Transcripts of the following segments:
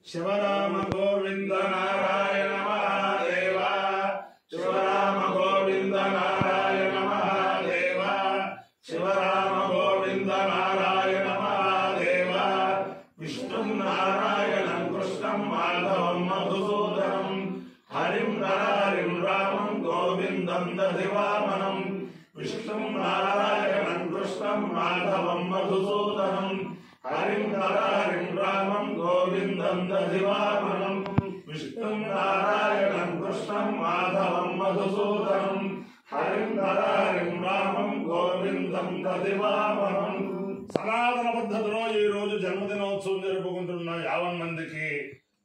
शिवराम गोविंद नारायण महादेव शिवराम गोविंद नारायण महादेव शिवराम गोविंद नारायण महादेव विष्णु नारायणं कृष्णं माधवं मधुसूदनं हरिं नरहरिं रामं गोविंदं दधिवामनं विष्णु नारायणं कृष्णं माधवं मधुसूदनं हरिं नरहरिं रामं गोविंदं दधिवामनं विष्णु नारायणं कृष्णं माधवं मधुसूदनं हरिं नरहरिं रामं गोविंदं दधिवामनं సనాతన పద్ధతిలో ఈ రోజు జన్మదినోత్సవం జరుపుకుంటున్న 50 మందికి,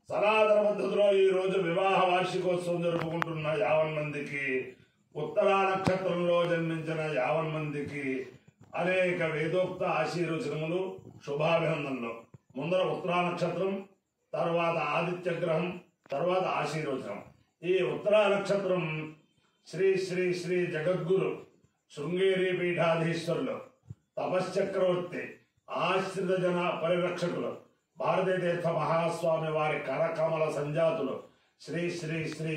సనాతన పద్ధతిలో ఈ రోజు వివాహ వార్షికోత్సవం జరుపుకుంటున్న 50 మందికి, ఉత్తరా నక్షత్రంలో జన్మించిన 50 మందికి అనేక వేదోక్త ఆశీర్వచనములు, శుభాభినందనలు. ముందర ఉత్తరా నక్షత్రం, తర్వాత ఆదిత్య గ్రహం, తర్వాత ఆశీర్వచనం. ఈ ఉత్తరా నక్షత్రం శ్రీ శ్రీ శ్రీ జగద్గురు శృంగేరి పీఠాధీశ్వరులు, తపశ్చక్రవర్తి, ఆశ్రిత జన పరిరక్షకులు, భారతీయ తీర్థ మహాస్వామి వారి కరకమల సంజాతులు శ్రీ శ్రీ శ్రీ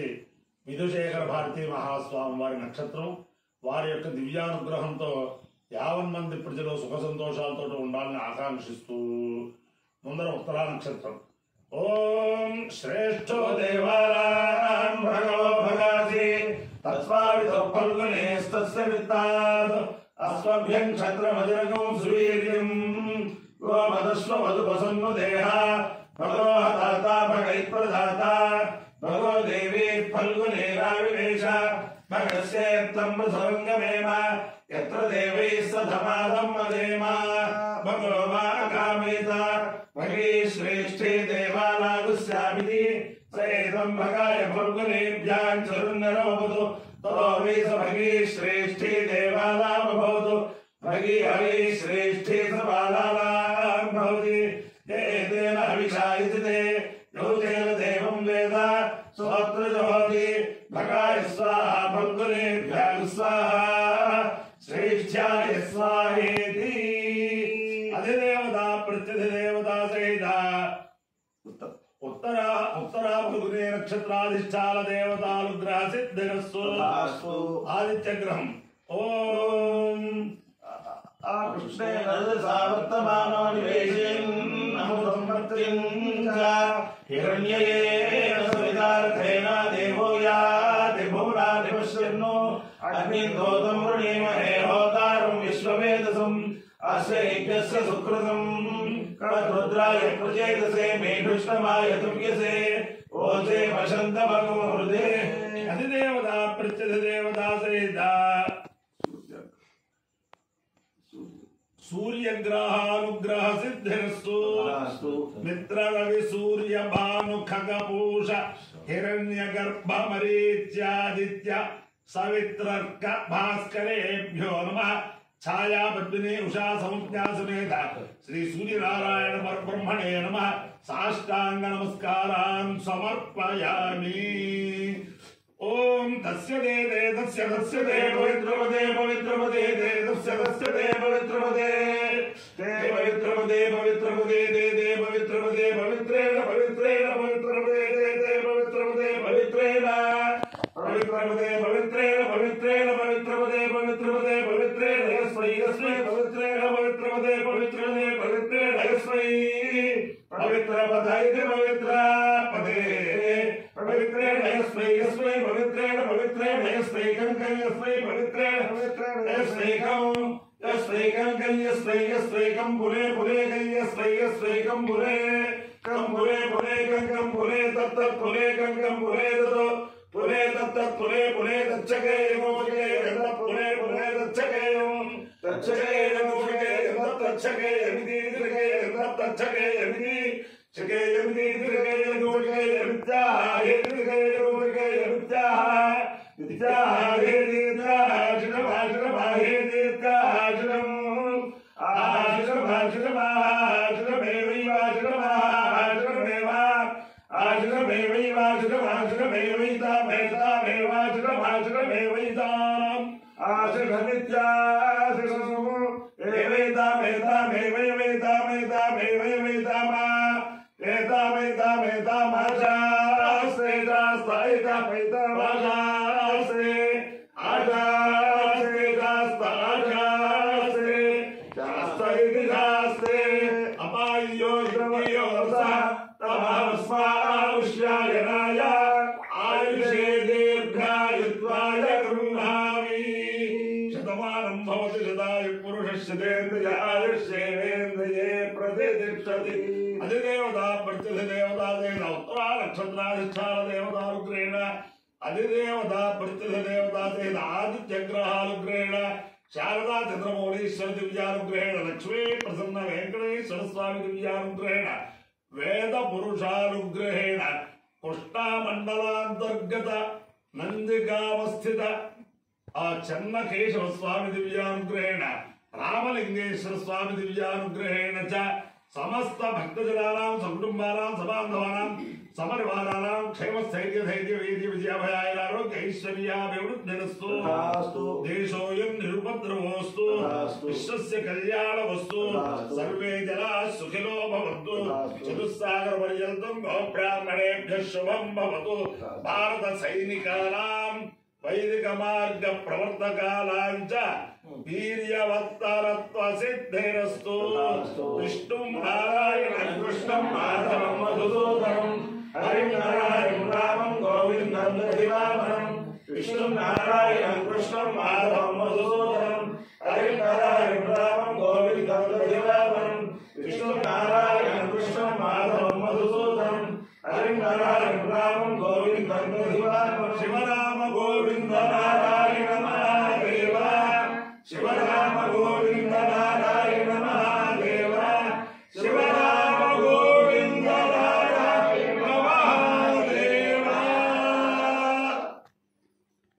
విధుశేఖర భారతీ మహాస్వామి వారి నక్షత్రం. వారి యొక్క దివ్యానుగ్రహంతో 50 మంది ప్రజలు సుఖ సంతోషాలతో ఉండాలని ఆకాంక్షిస్తూ ముందర ఉత్తరా నక్షత్రం. ఓం శ్రేష్ఠో దేవానాం భగవో భగాసి తస్మావిదో ఫల్గునేస్తస్య విత్తాత్ అస్మభ్యం క్షత్రమదిరగం సువీర్యం గోమదస్వ మధుపసన్ను దేహ భగో హతాత భగైత్ప్రదాత భగో దేవీ ఫల్గునేరావివేశ భగస్యేత్తం ప్రసంగమేమ యత్ర దేవై సధమాదం మదేమ భగో మాకామేత భగీ శ్రేష్ఠే దేవానాగుస్యామితి సేతం భగాయ ఫల్గునేభ్యాం చరున్నరమవతు ततो वै स भगी श्रेष्ठी देवानां भवतु भगी हवि श्रेष्ठी स बालानां भवति एतेन हविषायति ते योजेन देवं वेद स्वत्र जोति भगाय स्वाहा फल्गुनेभ्यः स्वाहा श्रेष्ठ्याय स्वाहेति अधिदेवता प्रत्यधिदेवता सहित उत्तरा फल्गुने नक्षत्राधिष्ठान देवतानुग्रह सिद्धिरस्तु आदित्य ग्रहम ओम कृष्णे सावर्तमानो निवेशेन अमृतं मर्त्यं च हिरण्ययेन सवितार्थेन देवो याति भुवनानि पश्यन्नो अग्निदोतं वृणीमहे होतारं विश्ववेदसम् अस्य यज्ञस्य सुकृतम् रुद्राय प्रचेतसे मेघुष्टमाय तुभ्यसे ओजे वसन्तमगो हृदे अधिदेवता प्रत्यधिदेवता सहित सूर्यग्रहानुग्रह सिद्धिरस्तु मित्र रवि सूर्य भानु खगपूष हिरण्यगर्भ मरीच्यादित्य सवित्रर्क भास्करेभ्यो नमः छाया पद्मिनी उषा संज्ञा समेत श्री सूर्य नारायण परब्रह्मणे नमः साष्टांग नमस्कारान् समर्पयामि। ओम तस्य दे पवित्रपदे पवित्रपदे दे तस्य दे पवित्रपदे ते पवित्रपदे पवित्रपदे दे पवित्रपदे पवित्रेण पवित्रेण पवित्रपदे दे पवित्रपदे पवित्रेण पवित्रपदे पवित्रेण पवित्रेण पवित्रपदे पवित्रपदे पवित्रेण यस्मै यस्मै पवित्रेण पवित्रपदे पवित्रपदे पवित्रेण यस्मै पवित्रपदे पवित्रपदे पवित्रेण यस्मै यस्मै पवित्रेण पवित्रेण यस्मैकं यस्मै पवित्रेण पवित्रेण यस्मैकं यस्मैकं यस्मै यस्मैकं पुरे पुरे यस्मै यस्मैकं पुरे कं पुरे पुरे कं पुरे तत् पुरे कं पुरे तत् पुरे तत् पुरे पुरे दच्छके मोचके पुरे पुरे दच्छके दच्छके मोचके दच्छके यमिति दिरके दच्छके यमिति चके यमिति दिरके मोचके यमित्या यमिति मोचके यमित्या यमित्या यमित्या आश्रम आश्रम यमित्या आश्रम आश्रम आश्रम आश्रमेव आश्रम आश्रमेव आश्रमेव आश्रम आश्रमेवैता मेता मेवाश्रम आश्रमेवैता आश्रमित्याश्रम एवैता मेता मेवैता मेता मेवैता मा एता मे अधिदेवता प्रतिदेवता उत्तरा नक्षत्राधिष्ठान देवतानुग्रहेण अधिदेवता प्रतिदेवता आदित्यग्रहानुग्रहेण शारदा चंद्रमौळीश्वर दिव्यानुग्रहेण लक्ष्मी प्रसन्न वेंकटेश्वर स्वामी दिव्यानुग्रहेण वेद पुरुषानुग्रहेण कृष्णामंडलांतर्गत नंदिकावस्थित चन्नकेशव स्वामी दिव्यानुग्रहेण रामलिंगेश्वर स्वामी दिव्यानुग्रहेण च समस्त भक्तजनानां सकुटुंबानां सबान्धवानां समरिवाराणां क्षेमस्थैर्य धैर्य वीर्य विजयाभयाय आरोग्य ऐश्वर्याभिवृद्धिरस्तु देशोऽयं निरुपद्रवोऽस्तु विश्वस्य कल्याणमस्तु सर्वे जनाः सुखिनो भवन्तु चतुस्सागरपर्यन्तं गोब्राह्मणेभ्यः शुभं भवतु भारत सैनिकानां वैदिक मार्ग प्रवर्तकालांच वीर्यवत्तरत्व सिद्धिरस्तु विष्णुं नारायणं कृष्णं माधवं मधुसूदनं हरिं नारायणं रामं गोविन्दं दधिवामनं विष्णुं नारायणं कृष्णं माधवं मधुसूदनं हरिं नारायणं रामं गोविन्दं दधिवामनं विष्णुं नारायणं कृष्णं माधवं मधुसूदनं हरिं नारायणं रामं गोविन्दं दधिवामनं